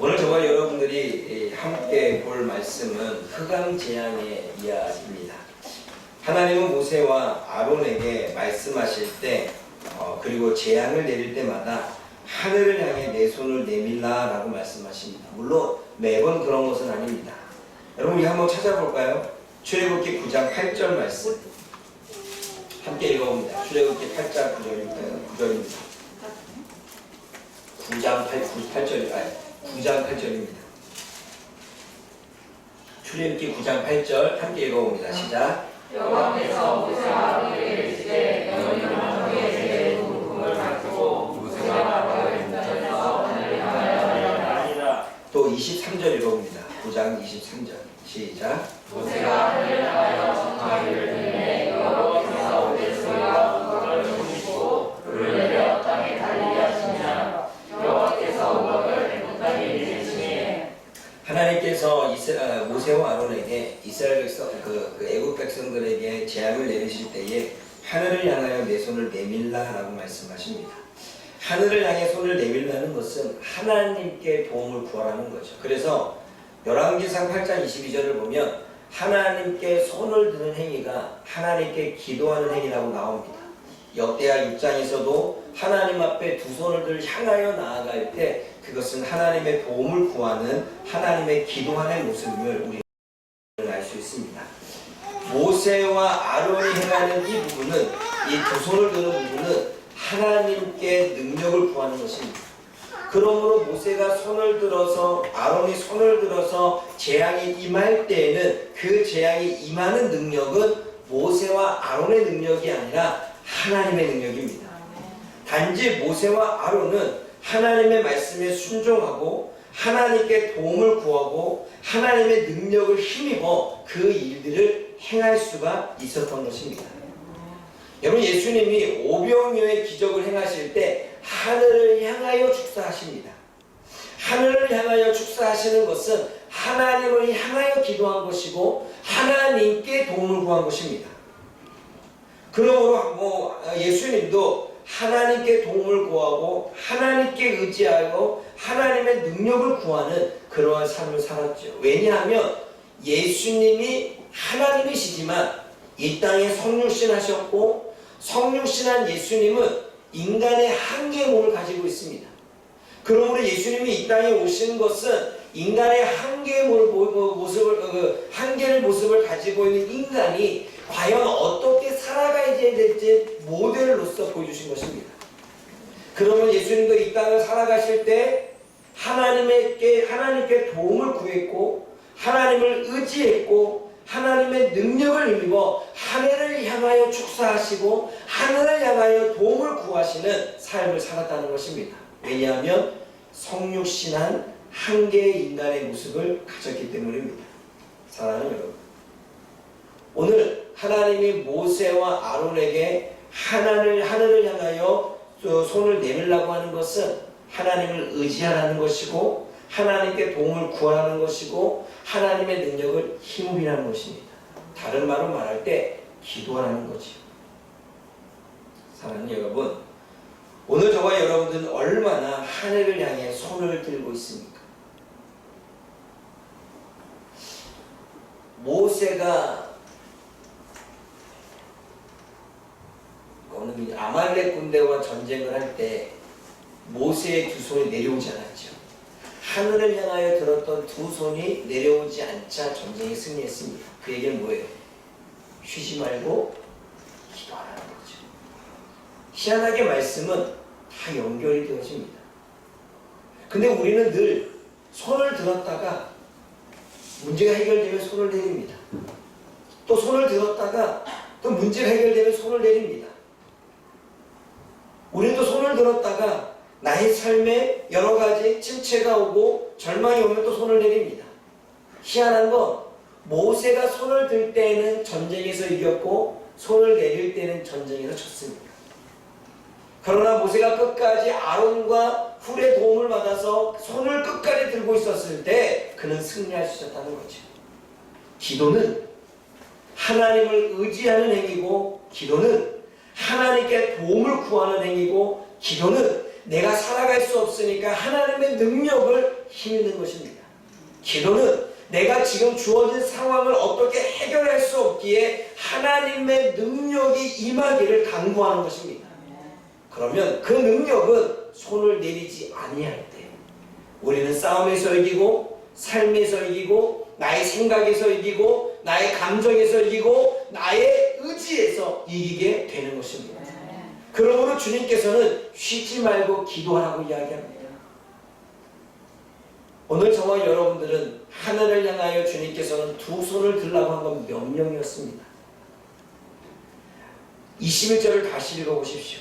오늘 저와 여러분들이 함께 볼 말씀은 흑암재앙의 이야기입니다. 하나님은 모세와 아론에게 말씀하실 때 그리고 재앙을 내릴 때마다 하늘을 향해 내 손을 내밀라 라고 말씀하십니다. 물론 매번 그런 것은 아닙니다. 여러분 우리 한번 찾아볼까요? 출애굽기 9장 8절 말씀 함께 읽어봅니다. 출애굽기 8장 9절입니다. 9장 8절입니다. 출애굽기 9장 8절 함께 읽어봅니다. 시작. 여호와께서 모세와 아론에게 이르시되 너희는 너희에게 부름을 받고 모세가 아론의 문전에서 하늘을 향하여 날아가라. 또 23절 읽어봅니다. 9장 23절 시작. 모세가 하늘을 향하여 전파기를 들매 여호와께서 오대수와 우박을 보시고 불을 내려 땅에 달리게 하시니라. 여호와께서 우박을 애굽 땅에 내리시니 하나님께서 모세와 아론에게 이스라엘 백성 애굽 백성들에게 재앙을 내리실 때에 하늘을 향하여 내 손을 내밀라라고 말씀하십니다. 하늘을 향해 손을 내밀라는 것은 하나님께 도움을 구하라는 거죠. 그래서 열왕기상 8장 22절을 보면 하나님께 손을 드는 행위가 하나님께 기도하는 행위라고 나옵니다. 역대하 6장에서도 하나님 앞에 두 손을 들 향하여 나아갈 때 그것은 하나님의 도움을 구하는 하나님의 기도하는 모습임을 우리는 알 수 있습니다. 모세와 아론이 행하는 이 부분은 이 두 손을 드는 부분은 하나님께 능력을 구하는 것입니다. 그러므로 모세가 손을 들어서 아론이 손을 들어서 재앙이 임할 때에는 그 재앙이 임하는 능력은 모세와 아론의 능력이 아니라 하나님의 능력입니다. 단지 모세와 아론은 하나님의 말씀에 순종하고 하나님께 도움을 구하고 하나님의 능력을 힘입어 그 일들을 행할 수가 있었던 것입니다. 여러분 예수님이 오병이어의 기적을 행하실 때 하늘을 향하여 축사하십니다. 하늘을 향하여 축사하시는 것은 하나님을 향하여 기도한 것이고 하나님께 도움을 구한 것입니다. 그러므로 예수님도 하나님께 도움을 구하고 하나님께 의지하여 하나님의 능력을 구하는 그러한 삶을 살았죠. 왜냐하면 예수님이 하나님이시지만 이 땅에 성육신 하셨고 성육신한 예수님은 인간의 한계의 몸을 가지고 있습니다. 그러므로 예수님이 이 땅에 오신 것은 인간의 한계의 모습을 가지고 있는 인간이 과연 어떻게 살아가야 될지 모델로서 보여주신 것입니다. 그러면 예수님도 이 땅을 살아가실 때 하나님께 도움을 구했고 하나님을 의지했고 하나님의 능력을 힘입어 하늘을 향하여 축사하시고 하늘을 향하여 도움을 구하시는 삶을 살았다는 것입니다. 왜냐하면 성육신한 한계의 인간의 모습을 가졌기 때문입니다. 사랑하는 여러분, 오늘 하나님이 모세와 아론에게 하늘을 향하여 손을 내밀라고 하는 것은 하나님을 의지하라는 것이고 하나님께 도움을 구하라는 것이고 하나님의 능력을 힘입으라는 것입니다. 다른 말로 말할 때 기도하라는 거죠. 사랑하는 여러분, 오늘 저와 여러분들은 얼마나 하늘을 향해 손을 들고 있습니까? 모세가 아말렉 군대와 전쟁을 할 때 모세의 두 손이 내려오지 않았죠. 하늘을 향하여 들었던 두 손이 내려오지 않자 전쟁에 승리했습니다. 그 얘기는 뭐예요? 쉬지 말고 기도하라는 거죠. 희한하게 말씀은 다 연결이 되어집니다. 근데 우리는 늘 손을 들었다가 문제가 해결되면 손을 내립니다. 또 손을 들었다가 또 문제가 해결되면 손을 내립니다. 우리는 또 손을 들었다가 나의 삶에 여러 가지 침체가 오고 절망이 오면 또 손을 내립니다. 희한한 건 모세가 손을 들 때에는 전쟁에서 이겼고 손을 내릴 때는 전쟁에서 졌습니다. 그러나 모세가 끝까지 아론과 훌의 도움을 받아서 손을 끝까지 들고 있었을 때 그는 승리할 수 있었다는 거죠. 기도는 하나님을 의지하는 행위고 기도는 하나님께 도움을 구하는 행위고 기도는 내가 살아갈 수 없으니까 하나님의 능력을 힘입는 것입니다. 기도는 내가 지금 주어진 상황을 어떻게 해결할 수 없기에 하나님의 능력이 임하기를 간구하는 것입니다. 그러면 그 능력은 손을 내리지 아니할 때 우리는 싸움에서 이기고 삶에서 이기고 나의 생각에서 이기고 나의 감정에서 이기고 나의 의지에서 이기게 되는 것입니다. 그러므로 주님께서는 쉬지 말고 기도하라고 이야기합니다. 오늘 저와 여러분들은 하늘을 향하여 주님께서는 두 손을 들라고 한 건 명령이었습니다. 21절을 다시 읽어보십시오.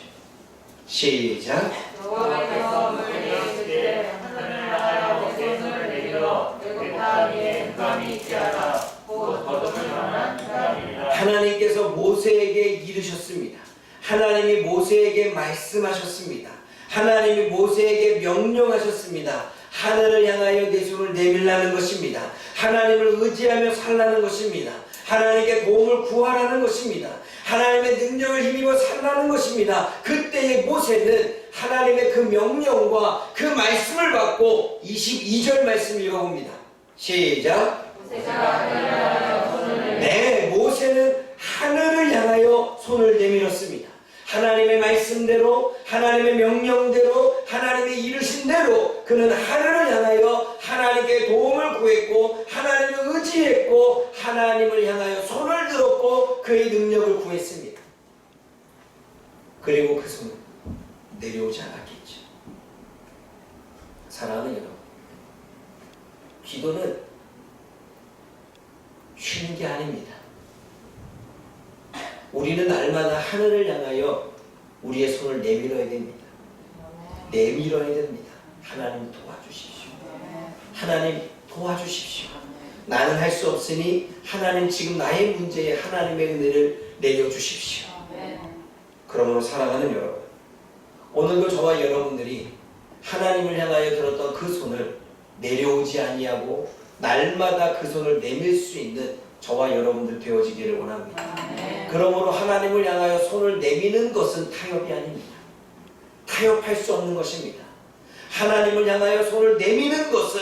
시작. 여호와께서 물을 내리실 때 하늘을 향하여 내 손을 내밀어 내 땅 위에 흑암이 있게 하라. 곧 거듭을 만한 흑암이니라. 하나님께서 모세에게 이르셨습니다. 하나님이 모세에게 말씀하셨습니다. 하나님이 모세에게 명령하셨습니다. 하늘을 향하여 내 손을 내밀라는 것입니다. 하나님을 의지하며 살라는 것입니다. 하나님께 도움을 구하라는 것입니다. 하나님의 능력을 힘입어 살라는 것입니다. 그때의 모세는 하나님의 그 명령과 그 말씀을 받고 22절 말씀을 읽어봅니다. 시작. 네, 모세는 하늘을 향하여 손을 내밀었습니다. 하나님의 말씀대로, 하나님의 명령대로, 하나님의 이르신 대로 그는 하늘을 향하여 하나님께 도움을 구했고 하나님을 의지했고 하나님을 향하여 손을 들었고 그의 능력을 구했습니다. 그리고 그 손은 내려오지 않았겠죠. 사랑하는 여러분, 기도는 쉬는 게 아닙니다. 우리는 날마다 하늘을 향하여 우리의 손을 내밀어야 됩니다. 내밀어야 됩니다. 하나님 도와주십시오. 하나님 도와주십시오. 나는 할 수 없으니 하나님 지금 나의 문제에 하나님의 은혜를 내려주십시오. 그러므로 사랑하는 여러분, 오늘도 저와 여러분들이 하나님을 향하여 들었던 그 손을 내려오지 아니하고 날마다 그 손을 내밀 수 있는 저와 여러분들 되어지기를 원합니다. 그러므로 하나님을 향하여 손을 내미는 것은 타협이 아닙니다. 타협할 수 없는 것입니다. 하나님을 향하여 손을 내미는 것은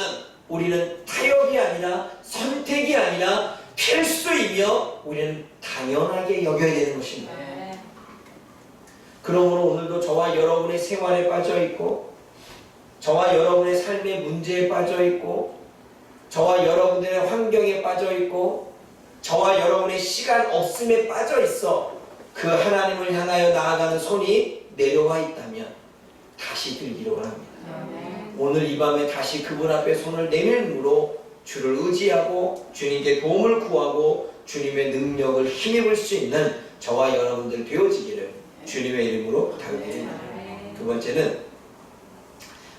우리는 타협이 아니라 선택이 아니라 필수이며 우리는 당연하게 여겨야 되는 것입니다. 그러므로 오늘도 저와 여러분의 생활에 빠져있고 저와 여러분의 삶의 문제에 빠져있고 저와 여러분들의 환경에 빠져있고 저와 여러분의 시간 없음에 빠져있어 그 하나님을 향하여 나아가는 손이 내려와 있다면 다시 들기를 원합니다. 오늘 이 밤에 다시 그분 앞에 손을 내밀므로 주를 의지하고 주님께 도움을 구하고 주님의 능력을 힘입을 수 있는 저와 여러분들 되어지기를 주님의 이름으로 부탁드립니다. 두 번째는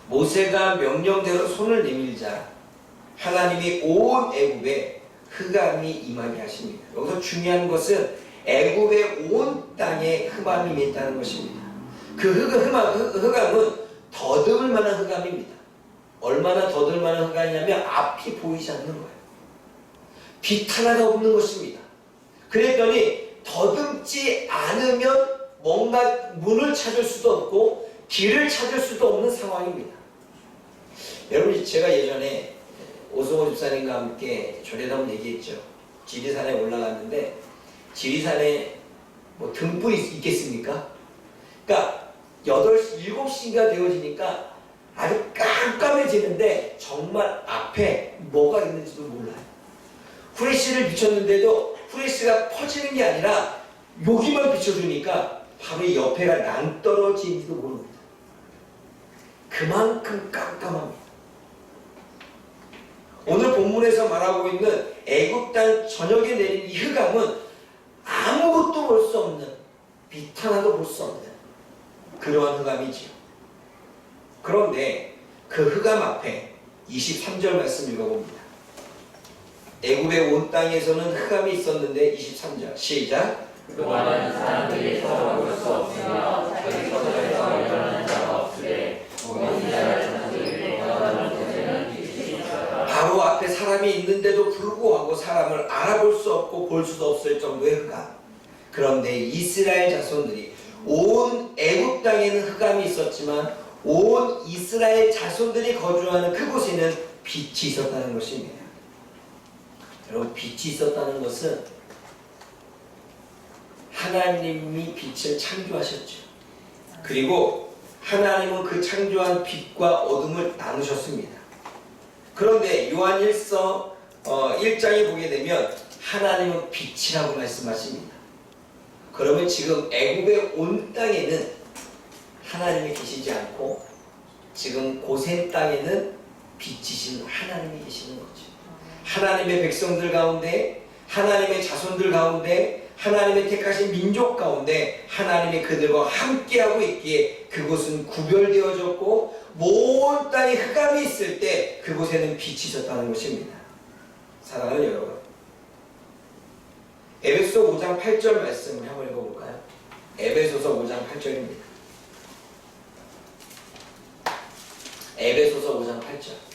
모세가 명령대로 손을 내밀자 하나님이 온 애굽에 흑암이 임하게 하십니다. 여기서 중요한 것은 애굽의 온 땅에 흑암이 임했다는 것입니다. 그 흑암은 더듬을 만한 흑암입니다. 얼마나 더듬을 만한 흑암이냐면 앞이 보이지 않는 거예요. 빛 하나가 없는 것입니다. 그랬더니 더듬지 않으면 뭔가 문을 찾을 수도 없고 길을 찾을 수도 없는 상황입니다. 여러분, 제가 예전에 오승호 집사님과 함께 절에서 한번 얘기했죠. 지리산에 올라갔는데 지리산에 뭐 등불이 있겠습니까? 그러니까 8시, 7시가 되어지니까 아주 깜깜해지는데 정말 앞에 뭐가 있는지도 몰라요. 후레쉬를 비췄는데도 후레쉬가 퍼지는 게 아니라 여기만 비춰주니까 바로 이 옆에가 낭떠러지인지도 모릅니다. 그만큼 깜깜합니다. 오늘 본문에서 말하고 있는 애굽 땅 전역에 내린 이 흑암은 아무것도 볼 수 없는, 빛 하나도 볼 수 없는 그러한 흑암이지요. 그런데 그 흑암 앞에 23절 말씀 읽어봅니다. 애굽의 온 땅에서는 흑암이 있었는데 23절 시작. 그 많은 사람들이 서로 볼 수 없으며 자기 것에서 일어나는 자가 없으되 온 이스라엘 자손들이 떠나는 곳에는 빛이 있었다. 바로 앞에 사람이 있는데도 불구하고 사람을 알아볼 수 없고 볼 수도 없을 정도의 흑암. 그런데 이스라엘 자손들이 온 애굽 땅에는 흑암이 있었지만 온 이스라엘 자손들이 거주하는 그곳에는 빛이 있었다는 것입니다. 여러분, 빛이 있었다는 것은 하나님이 빛을 창조하셨죠. 그리고 하나님은 그 창조한 빛과 어둠을 나누셨습니다. 그런데 요한일서 1장에 보게 되면 하나님은 빛이라고 말씀하십니다. 그러면 지금 애굽의 온 땅에는 하나님이 계시지 않고 지금 고센 땅에는 빛이신 하나님이 계시는 거죠. 하나님의 백성들 가운데, 하나님의 자손들 가운데, 하나님의 택하신 민족 가운데 하나님이 그들과 함께하고 있기에 그곳은 구별되어졌고 온 땅에 흑암이 있을 때 그곳에는 빛이 있었다는 것입니다. 사랑하는 여러분, 에베소서 5장 8절 말씀을 한번 읽어볼까요? 에베소서 5장 8절입니다. 에베소서 5장 8절.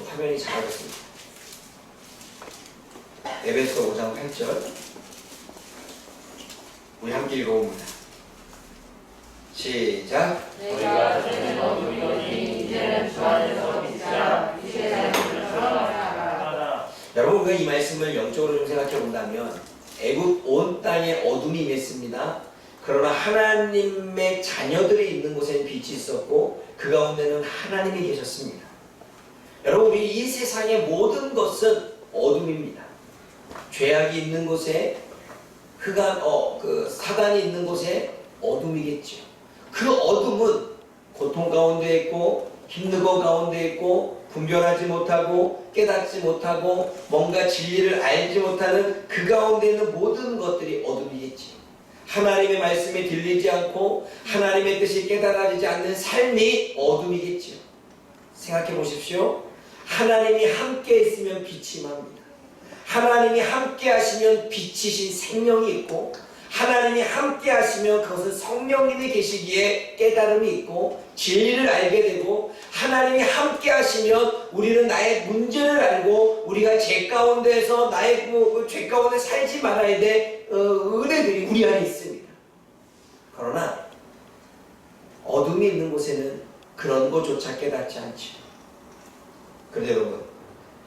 화면이 작아졌습니다. 에베소 5장 8절 우리 함께 읽어봅니다. 시작. 너희가 전에는 어둠이더니 이제는 주 안에서 빛이라 이 세상의 빛으로 나아가라. 여러분, 우리가 이 말씀을 영적으로 좀 생각해 본다면 애굽 온 땅에 어둠이 임했습니다. 그러나 하나님의 자녀들이 있는 곳에는 빛이 있었고 그 가운데는 하나님이 계셨습니다. 여러분, 우리 이 세상의 모든 것은 어둠입니다. 죄악이 있는 곳에 흑암, 사단이 있는 곳에 어둠이겠죠. 그 어둠은 고통 가운데 있고 힘든 것 가운데 있고 분별하지 못하고 깨닫지 못하고 뭔가 진리를 알지 못하는 그 가운데 있는 모든 것들이 어둠이겠죠. 하나님의 말씀이 들리지 않고 하나님의 뜻이 깨달아지지 않는 삶이 어둠이겠죠. 생각해 보십시오. 하나님이 함께 있으면 빛이 임합니다. 하나님이 함께 하시면 빛이신 생명이 있고 하나님이 함께 하시면 그것은 성령님이 계시기에 깨달음이 있고 진리를 알게 되고 하나님이 함께 하시면 우리는 나의 문제를 알고 우리가 죄 가운데에서 나의 죄 가운데 살지 말아야 될 은혜들이 우리 안에 있습니다. 그러나 어둠이 있는 곳에는 그런 것조차 깨닫지 않죠. 그런데 여러분,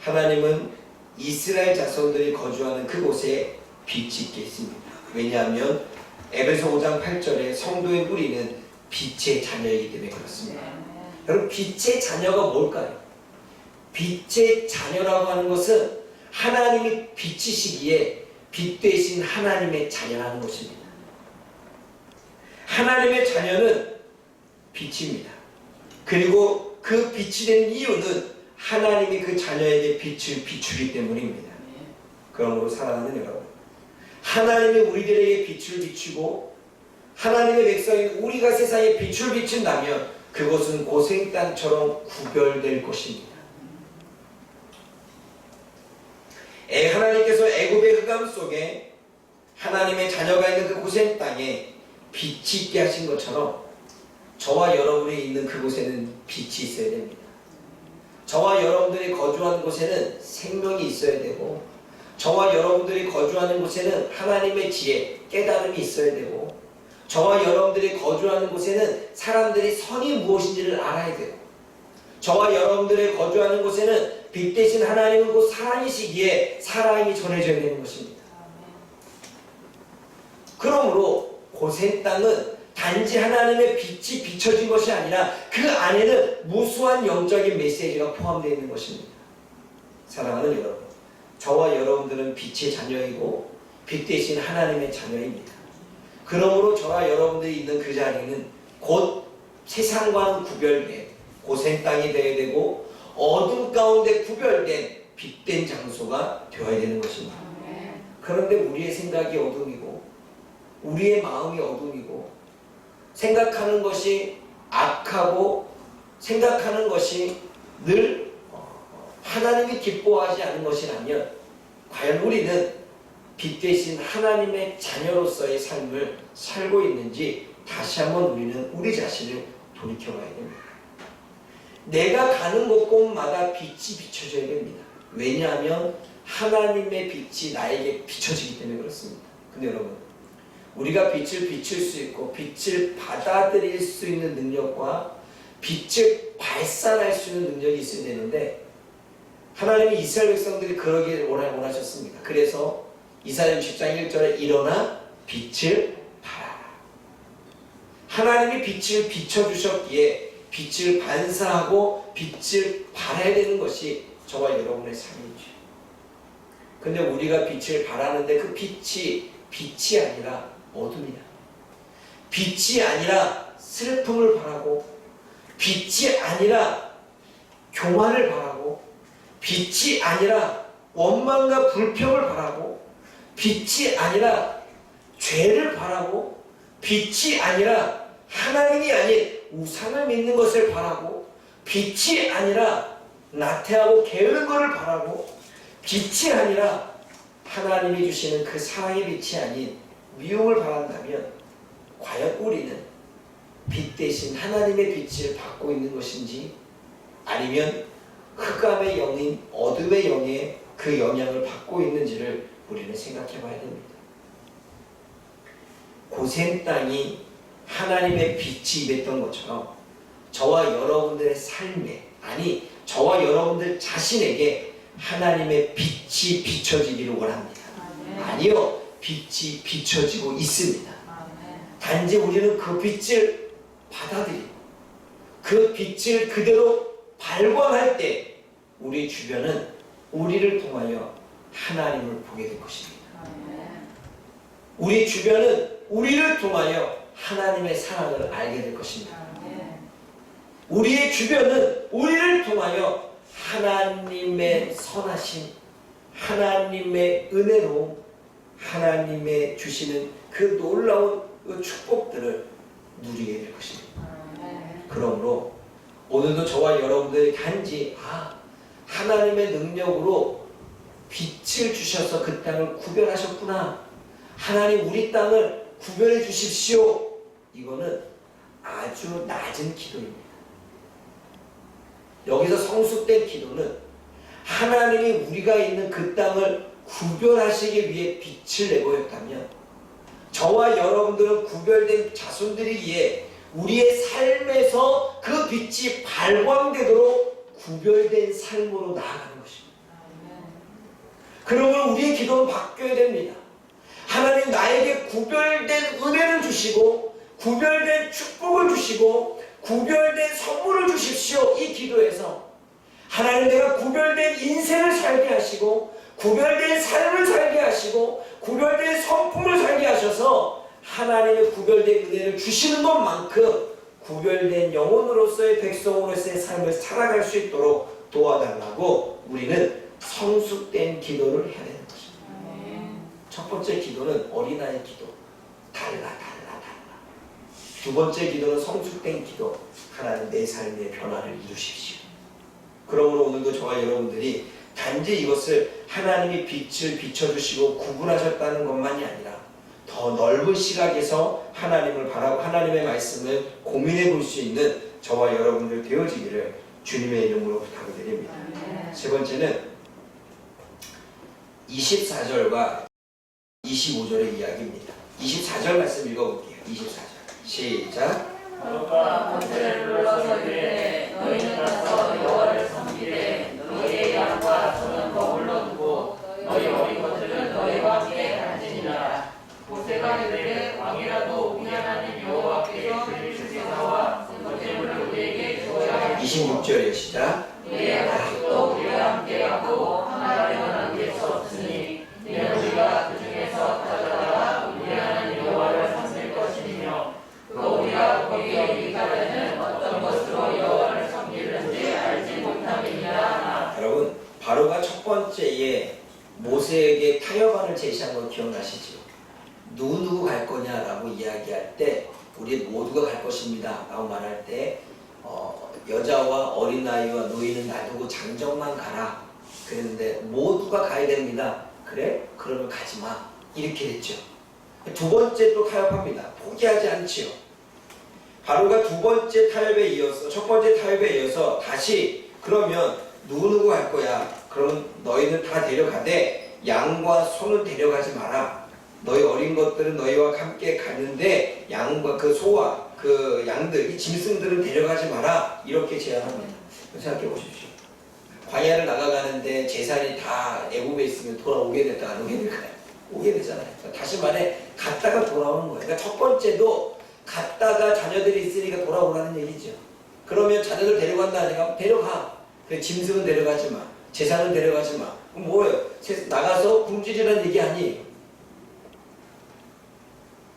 하나님은 이스라엘 자손들이 거주하는 그곳에 빛이 있게 있습니다. 왜냐하면 에베소 5장 8절에 성도의 뿌리는 빛의 자녀이기 때문에 그렇습니다. 여러분, 빛의 자녀가 뭘까요? 빛의 자녀라고 하는 것은 하나님이 빛이시기에 빛 대신 하나님의 자녀라는 것입니다. 하나님의 자녀는 빛입니다. 그리고 그 빛이 되는 이유는 하나님이 그 자녀에게 빛을 비추기 때문입니다. 그러므로 사랑하는 여러분, 하나님이 우리들에게 빛을 비추고 하나님의 백성인 우리가 세상에 빛을 비춘다면 그것은 고생 땅처럼 구별될 것입니다. 하나님께서 애굽의 흑암 속에 하나님의 자녀가 있는 그 고생 땅에 빛이 있게 하신 것처럼 저와 여러분이 있는 그곳에는 빛이 있어야 됩니다. 저와 여러분들이 거주하는 곳에는 생명이 있어야 되고 저와 여러분들이 거주하는 곳에는 하나님의 지혜, 깨달음이 있어야 되고 저와 여러분들이 거주하는 곳에는 사람들이 선이 무엇인지를 알아야 되고 저와 여러분들이 거주하는 곳에는 빛 대신 하나님은 곧 사랑이시기에 사랑이 전해져야 되는 것입니다. 그러므로 고센 땅은 단지 하나님의 빛이 비춰진 것이 아니라 그 안에는 무수한 영적인 메시지가 포함되어 있는 것입니다. 사랑하는 여러분, 저와 여러분들은 빛의 자녀이고 빛 대신 하나님의 자녀입니다. 그러므로 저와 여러분들이 있는 그 자리는 곧 세상과는 구별된 고센 땅이 되어야 되고 어둠 가운데 구별된 빛된 장소가 되어야 되는 것입니다. 그런데 우리의 생각이 어둠이고 우리의 마음이 어둠이고 생각하는 것이 악하고 생각하는 것이 늘 하나님이 기뻐하지 않는 것이라면 과연 우리는 빛 대신 하나님의 자녀로서의 삶을 살고 있는지 다시 한번 우리는 우리 자신을 돌이켜봐야 됩니다. 내가 가는 곳곳마다 빛이 비춰져야 됩니다. 왜냐하면 하나님의 빛이 나에게 비춰지기 때문에 그렇습니다. 근데 여러분, 우리가 빛을 비출 수 있고 빛을 받아들일 수 있는 능력과 빛을 발산할 수 있는 능력이 있어야 되는데 하나님이 이스라엘 백성들이 그러기를 원하셨습니다. 그래서 이사야 60장 1절에 일어나 빛을 발하라. 하나님이 빛을 비춰주셨기에 빛을 반사하고 빛을 발해야 되는 것이 저와 여러분의 삶이죠. 근데 우리가 빛을 발하는데 그 빛이 아니라 어둠이야. 빛이 아니라 슬픔을 바라고, 빛이 아니라 교만을 바라고, 빛이 아니라 원망과 불평을 바라고, 빛이 아니라 죄를 바라고, 빛이 아니라 하나님이 아닌 우상을 믿는 것을 바라고, 빛이 아니라 나태하고 게으른 것을 바라고, 빛이 아니라 하나님이 주시는 그 사랑의 빛이 아닌 미움을 바란다면 과연 우리는 빛 대신 하나님의 빛을 받고 있는 것인지 아니면 흑암의 영인 어둠의 영의 그 영향을 받고 있는지를 우리는 생각해 봐야 됩니다. 고센 땅이 하나님의 빛이 임했던 것처럼 저와 여러분들의 삶에, 아니 저와 여러분들 자신에게 하나님의 빛이 비춰지기를 원합니다. 아니요, 빛이 비춰지고 있습니다. 단지 우리는 그 빛을 받아들이고 그 빛을 그대로 발광할 때 우리 주변은 우리를 통하여 하나님을 보게 될 것입니다. 우리 주변은 우리를 통하여 하나님의 사랑을 알게 될 것입니다. 우리의 주변은 우리를 통하여 하나님의 선하심, 하나님의 은혜로 하나님의 주시는 그 놀라운 그 축복들을 누리게 될 것입니다. 그러므로 오늘도 저와 여러분들이 단지 하나님의 능력으로 빛을 주셔서 그 땅을 구별하셨구나, 하나님 우리 땅을 구별해 주십시오, 이거는 아주 낮은 기도입니다. 여기서 성숙된 기도는 하나님이 우리가 있는 그 땅을 구별하시기 위해 빛을 내보였다면 저와 여러분들은 구별된 자손들이기에 우리의 삶에서 그 빛이 발광되도록 구별된 삶으로 나아가는 것입니다. 그러면 우리의 기도는 바뀌어야 됩니다. 하나님 나에게 구별된 은혜를 주시고 구별된 축복을 주시고 구별된 선물을 주십시오. 이 기도에서 하나님 내가 구별된 인생을 살게 하시고 구별된 삶을 살게 하시고 구별된 성품을 살게 하셔서 하나님의 구별된 은혜를 주시는 것만큼 구별된 영혼으로서의 백성으로서의 삶을 살아갈 수 있도록 도와달라고 우리는 성숙된 기도를 해야 되는 것입니다. 첫 번째 기도는 어린아이 기도, 달라. 두 번째 기도는 성숙된 기도, 하나님 내 삶의 변화를 이루십시오. 그러므로 오늘도 저와 여러분들이 단지 이것을 하나님이 빛을 비춰주시고 구분하셨다는 것만이 아니라 더 넓은 시각에서 하나님을 바라고 하나님의 말씀을 고민해 볼 수 있는 저와 여러분들 되어지기를 주님의 이름으로 부탁을 드립니다. 세 번째는 24절과 25절의 이야기입니다. 24절 말씀 읽어볼게요. 24절 시작. 너가 모세를 불러서 이르되 너희는 가서 여호와를 섬기되 너희의 양과 소는 거울로 두고 너희 어린 것들은 너희와 함께 앉으니라. 모세가 이르되 왕이라도 우리 하나님 여호와께서 드릴 제사와 번제물을 우리에게 주어야 하니 26절에 시작. 우리의 가축도 우리와 함께하고 하나님을 남길 수 없으니 이는 우리가 그 중에서 가져다가 우리 하나님 여호와를 섬길 것이며 또 우리가 거기에 이르기까지는 어떤 것으로 여호와를 섬기는지 알지 못함이니라. 여러분, 바로가 첫 번째에 모세에게 타협안을 제시한 거 기억나시죠? 누구 갈 거냐라고 이야기할 때 우리 모두가 갈 것입니다 라고 말할 때 여자와 어린아이와 노인은 놔두고 장정만 가라 그랬는데 모두가 가야 됩니다. 그래? 그러면 가지마 이렇게 됐죠. 두 번째 또 타협합니다. 포기하지 않지요. 바로가 두 번째 타협에 이어서 첫 번째 타협에 이어서 다시 그러면 누구 갈 거야? 그러면 너희는 다 데려가되 양과 소는 데려가지 마라. 너희 어린 것들은 너희와 함께 가는데 양과 그 소와 그 양들, 이 짐승들은 데려가지 마라. 이렇게 제안합니다. 생각해 보십시오. 광야를 나가가는데 재산이 다 애굽에 있으면 돌아오게 될까 안 오게 될까요? 오게 되잖아요. 다시 말해 갔다가 돌아오는 거예요. 그러니까 첫 번째도 갔다가 자녀들이 있으니까 돌아오라는 얘기죠. 그러면 자녀들 데려간다니까 데려가. 그 짐승은 데려가지 마. 재산은 데려가지 마. 그럼 뭐예요? 나가서 굶주리라는 얘기 아니에요.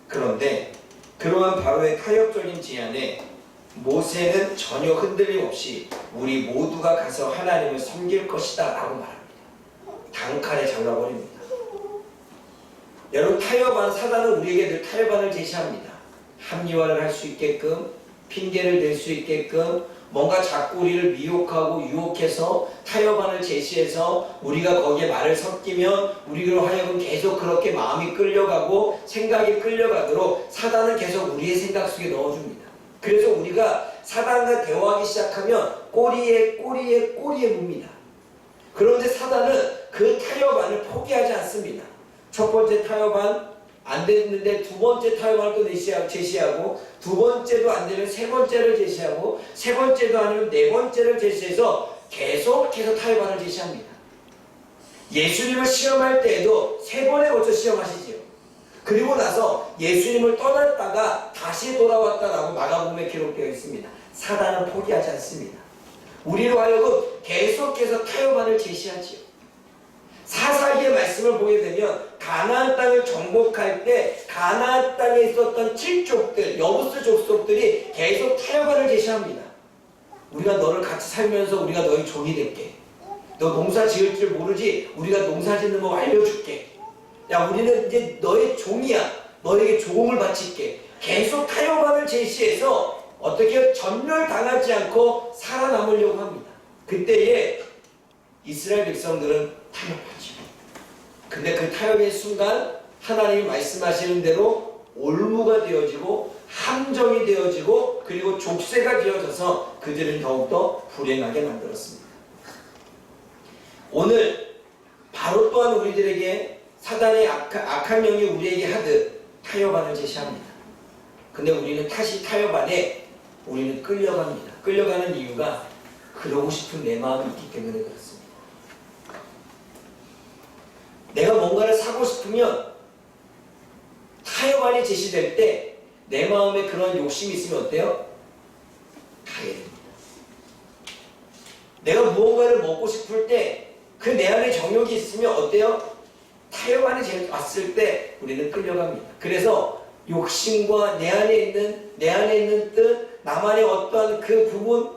그런데 그러한 바로의 타협적인 제안에 모세는 전혀 흔들림 없이 우리 모두가 가서 하나님을 섬길 것이다 라고 말합니다. 단칼에 잘라버립니다. 여러분, 타협안, 사단은 우리에게 늘 타협안을 제시합니다. 합리화를 할 수 있게끔, 핑계를 댈 수 있게끔, 뭔가 자꾸 우리를 미혹하고 유혹해서 타협안을 제시해서 우리가 거기에 말을 섞이면 우리로 하여금 계속 그렇게 마음이 끌려가고 생각이 끌려가도록 사단은 계속 우리의 생각 속에 넣어줍니다. 그래서 우리가 사단과 대화하기 시작하면 꼬리에 묻니다. 그런데 사단은 그 타협안을 포기하지 않습니다. 첫 번째 타협안 안 됐는데 두 번째 타협안을 또 제시하고, 두 번째도 안 되면 세 번째를 제시하고, 세 번째도 아니면 네 번째를 제시해서 계속해서 타협안을 제시합니다. 예수님을 시험할 때에도 세 번에 걸쳐 시험하시지요. 그리고 나서 예수님을 떠났다가 다시 돌아왔다라고 마가복음에 기록되어 있습니다. 사단은 포기하지 않습니다. 우리로 하여금 계속해서 타협안을 제시하지요. 사사기의 말씀을 보게 되면 가나안 땅을 정복할 때 가나안 땅에 있었던 7족들, 여부스 족속들이 계속 타협안을 제시합니다. 우리가 너를 같이 살면서 우리가 너희 종이 될게. 너 농사 지을 줄 모르지? 우리가 농사 짓는 거 알려줄게. 야, 우리는 이제 너의 종이야. 너에게 조공을 바칠게. 계속 타협안을 제시해서 어떻게 전멸당하지 않고 살아남으려고 합니다. 그때에 이스라엘 백성들은 타협하죠. 근데 그 타협의 순간 하나님이 말씀하시는 대로 올무가 되어지고 함정이 되어지고 그리고 족쇄가 되어져서 그들은 더욱더 불행하게 만들었습니다. 오늘 바로 또한 우리들에게 사단의 악한 영이 우리에게 하듯 타협안을 제시합니다. 근데 우리는 다시 타협안에 우리는 끌려갑니다. 끌려가는 이유가 그러고 싶은 내 마음이 있기 때문에 그렇습니다. 내가 뭔가를 사고 싶으면 타협안이 제시될 때 내 마음에 그런 욕심이 있으면 어때요? 가게 됩니다. 내가 무언가를 먹고 싶을 때 그 내 안에 정욕이 있으면 어때요? 타협안이 왔을 때 우리는 끌려갑니다. 그래서 욕심과 내 안에 있는 뜻, 나만의 어떠한 그 부분,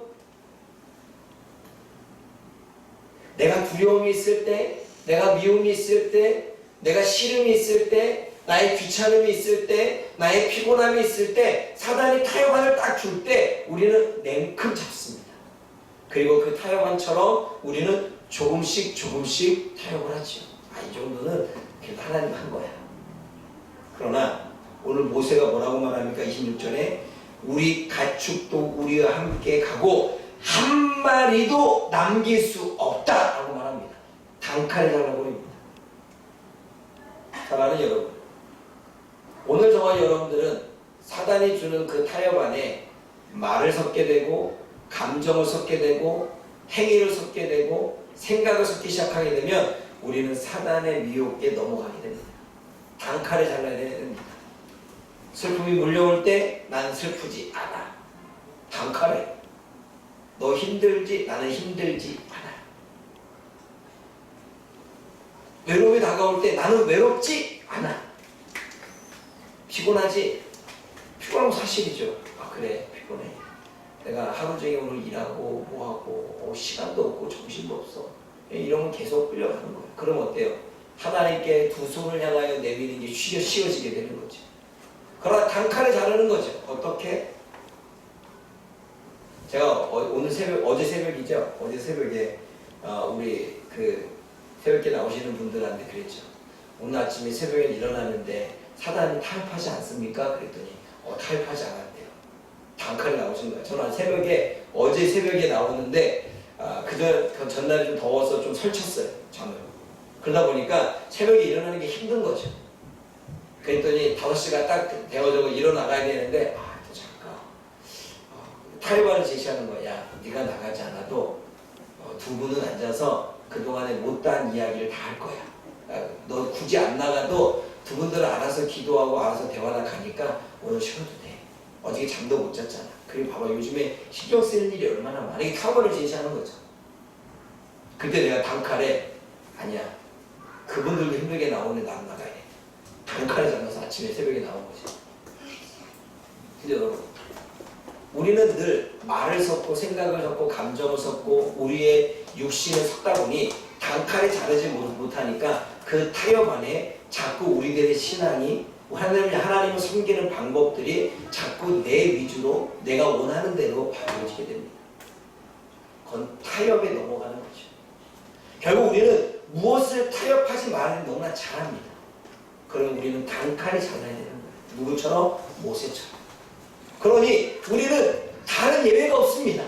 내가 두려움이 있을 때, 내가 미움이 있을 때, 내가 싫음이 있을 때, 나의 귀찮음이 있을 때, 나의 피곤함이 있을 때, 사단이 타협안을 딱 줄 때 우리는 냉큼 잡습니다. 그리고 그 타협안처럼 우리는 조금씩 타협을 하죠. 이 정도는 그래도 하나님 한 거야. 그러나 오늘 모세가 뭐라고 말합니까? 26절에 우리 가축도 우리와 함께 가고 한 마리도 남길 수 없다라고 말합니다. 단칼에 잘라버립니다. 사랑하는 여러분, 오늘 저와 여러분들은 사단이 주는 그 타협안에 말을 섞게 되고 감정을 섞게 되고 행위를 섞게 되고 생각을 섞기 시작하게 되면 우리는 사단의 미혹에 넘어가게 됩니다. 단칼에 잘라야 됩니다. 슬픔이 몰려올 때 나는 슬프지 않아. 단칼에. 너 힘들지? 나는 힘들지 않아. 외로움이 다가올 때 나는 외롭지 않아. 피곤하지? 피곤하면 사실이죠. 아, 그래, 피곤해. 내가 하루 종일 오늘 일하고 뭐하고 시간도 없고 정신도 없어. 이러면 계속 끌려가는 거예요. 그럼 어때요? 하나님께 두 손을 향하여 내미는 게 쉬워지게 되는 거죠. 그러나 단칼에 자르는 거죠. 어떻게? 제가 어제 새벽이죠. 어제 새벽에 우리 그 새벽에 나오시는 분들한테 그랬죠. 오늘 아침에 새벽에 일어나는데 사단이 타협하지 않습니까? 그랬더니 타협하지 않았대요. 단칼에 나오신 거예요. 저는 어제 새벽에 나오는데 그 전날이 좀 더워서 좀 설쳤어요. 잠을. 그러다 보니까 새벽에 일어나는 게 힘든 거죠. 그랬더니 5시가 딱 되어져서 일어나가야 되는데 또 잠깐 타협안을 제시하는 거야. 네가 나가지 않아도 두 분은 앉아서 그동안에 못다한 이야기를 다 할 거야. 너 굳이 안 나가도 두 분들은 알아서 기도하고 알아서 대화나 가니까 오늘 쉬어도 돼. 어저께 잠도 못 잤잖아. 그리고 봐봐, 요즘에 신경 쓰는 일이 얼마나 많아. 이게 타협안을 제시하는 거죠. 그때 내가 단칼에 아니야, 그분들도 힘들게 나오는데 난 나가야 돼. 단칼에 잡아서 아침에 새벽에 나온 거지. 근데 여러분, 우리는 늘 말을 섞고 생각을 섞고 감정을 섞고 우리의 육신을 섞다 보니 단칼에 자르지 못하니까 그 타협 안에 자꾸 우리들의 신앙이 하나님을 섬기는 방법들이 자꾸 내 위주로 내가 원하는 대로 바뀌어지게 됩니다. 그건 타협에 넘어가는 거죠. 결국 우리는 무엇을 타협하지 말을 너무나 잘합니다. 그럼 우리는 단칼에 잘라야 되는 거예요. 누구처럼? 모세처럼. 그러니 우리는 다른 예외가 없습니다.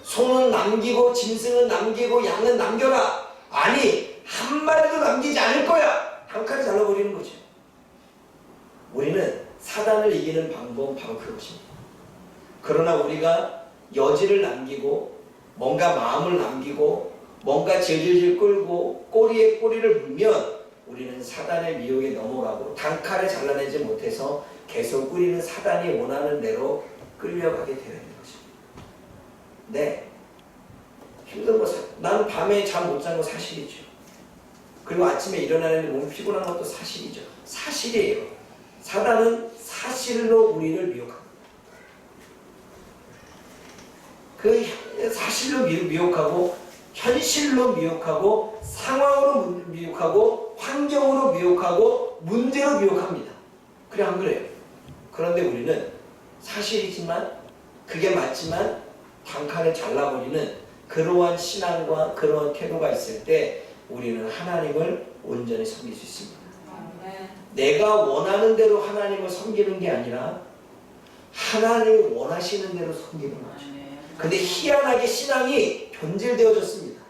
소는 남기고 짐승은 남기고 양은 남겨라. 아니, 한 마리도 남기지 않을 거야. 단칼에 잘라버리는 거죠. 우리는 사단을 이기는 방법은 바로 그것입니다. 그러나 우리가 여지를 남기고 뭔가 마음을 남기고 뭔가 질질질 끌고 꼬리에 꼬리를 물면 우리는 사단의 미혹에 넘어가고 단칼에 잘라내지 못해서 계속 우리는 사단이 원하는 대로 끌려가게 되는 거죠. 네, 힘든 거, 나는 밤에 잠 못 잔 거 사실이죠. 그리고 아침에 일어나는데 몸이 피곤한 것도 사실이죠. 사실이에요. 사단은 사실로 우리를 미혹합니다. 그 사실로 미혹하고 현실로 미혹하고 상황으로 미혹하고 환경으로 미혹하고 문제로 미혹합니다. 그래 안 그래요? 그런데 우리는 사실이지만 그게 맞지만 단칼에 잘라버리는 그러한 신앙과 그러한 태도가 있을 때 우리는 하나님을 온전히 섬길 수 있습니다. 내가 원하는 대로 하나님을 섬기는 게 아니라 하나님이 원하시는 대로 섬기는 거죠. 근데 희한하게 신앙이 변질되어졌습니다.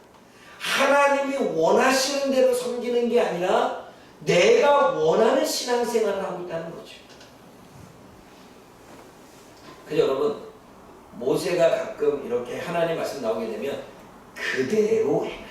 하나님이 원하시는 대로 섬기는 게 아니라 내가 원하는 신앙생활을 하고 있다는 거죠. 그래서 여러분, 모세가 가끔 이렇게 하나님 말씀 나오게 되면 그대로 행하니라.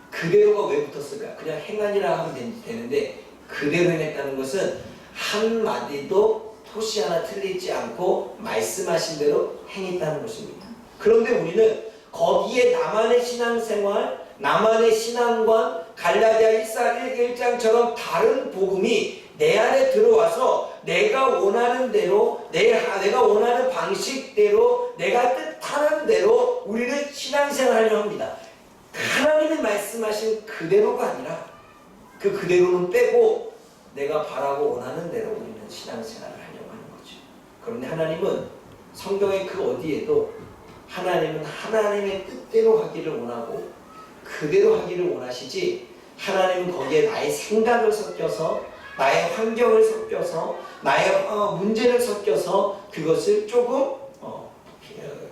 그대로가 왜 붙었을까? 그냥 행하니라 하면 되는데 그대로 행했다는 것은 한마디도 토시 하나 틀리지 않고 말씀하신 대로 행했다는 것입니다. 그런데 우리는 거기에 나만의 신앙생활, 나만의 신앙관, 갈라디아 1장처럼 다른 복음이 내 안에 들어와서 내가 원하는 대로, 내가 원하는 방식대로, 내가 뜻하는 대로 우리는 신앙생활을 합니다. 하나님이 말씀하신 그대로가 아니라 그 그대로는 빼고 내가 바라고 원하는 대로 우리는 신앙생활을 하려고 하는 거죠. 그런데 하나님은 성경의 그 어디에도 하나님은 하나님의 뜻대로 하기를 원하고 그대로 하기를 원하시지, 하나님은 거기에 나의 생각을 섞여서 나의 환경을 섞여서 나의 문제를 섞여서 그것을 조금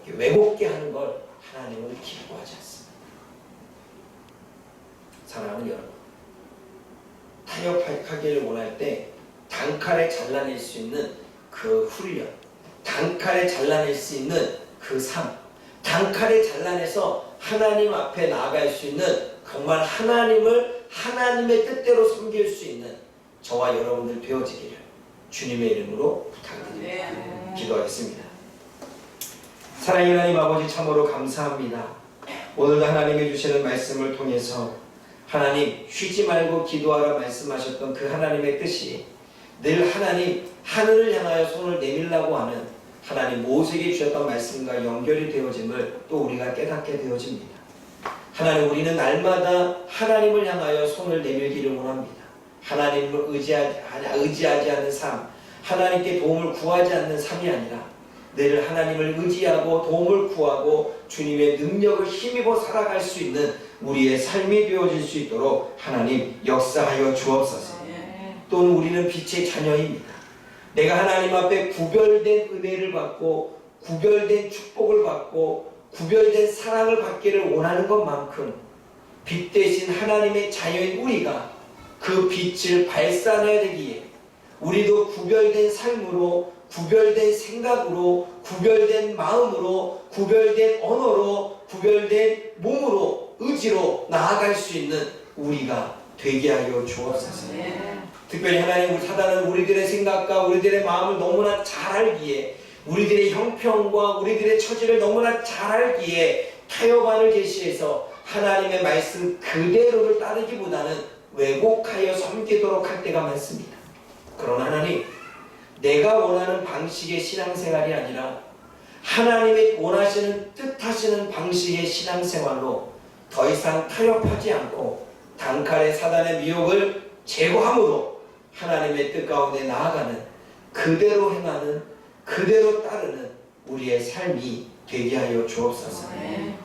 왜곡게 하는 걸 하나님은 기뻐하지 않습니다. 사랑하는 여러분, 타협하기를 원할 때 단칼에 잘라낼 수 있는 그 훈련, 단칼에 잘라낼 수 있는 그 삶, 단칼에 잘라내서 하나님 앞에 나아갈 수 있는 정말 하나님을 하나님의 뜻대로 섬길 수 있는 저와 여러분들 되어지기를 주님의 이름으로 부탁드립니다. 기도하겠습니다. 사랑의 하나님 아버지, 참으로 감사합니다. 오늘도 하나님이 주시는 말씀을 통해서 하나님 쉬지 말고 기도하라 말씀하셨던 그 하나님의 뜻이 늘 하나님 하늘을 향하여 손을 내밀라고 하는 하나님 모세에게 주셨던 말씀과 연결이 되어짐을 또 우리가 깨닫게 되어집니다. 하나님, 우리는 날마다 하나님을 향하여 손을 내밀기를 원합니다. 하나님을 의지하지 않는 삶, 하나님께 도움을 구하지 않는 삶이 아니라 늘 하나님을 의지하고 도움을 구하고 주님의 능력을 힘입어 살아갈 수 있는 우리의 삶이 되어질 수 있도록 하나님 역사하여 주옵소서. 또는 우리는 빛의 자녀입니다. 내가 하나님 앞에 구별된 은혜를 받고 구별된 축복을 받고 구별된 사랑을 받기를 원하는 것만큼 빛 대신 하나님의 자녀인 우리가 그 빛을 발산해야 되기에 우리도 구별된 삶으로, 구별된 생각으로, 구별된 마음으로, 구별된 언어로, 구별된 몸으로, 의지로 나아갈 수 있는 우리가 되게 하여 주옵소서. 특별히 하나님, 사단은 우리들의 생각과 우리들의 마음을 너무나 잘 알기에, 우리들의 형편과 우리들의 처지를 너무나 잘 알기에 타협안을 제시해서 하나님의 말씀 그대로를 따르기보다는 왜곡하여 섬기도록 할 때가 많습니다. 그러나 하나님, 내가 원하는 방식의 신앙생활이 아니라 하나님의 원하시는 뜻하시는 방식의 신앙생활로 더 이상 타협하지 않고 단칼에 사단의 미혹을 제거함으로 하나님의 뜻 가운데 나아가는, 그대로 행하는, 그대로 따르는 우리의 삶이 되게 하여 주옵소서.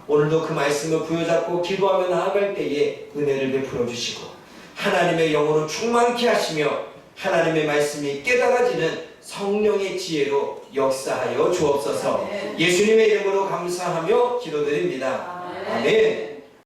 오늘도 그 말씀을 부여잡고 기도하며 나아갈 때에 은혜를 베풀어 주시고 하나님의 영으로 충만케 하시며 하나님의 말씀이 깨달아지는 성령의 지혜로 역사하여 주옵소서. 예수님의 이름으로 감사하며 기도드립니다. 아멘.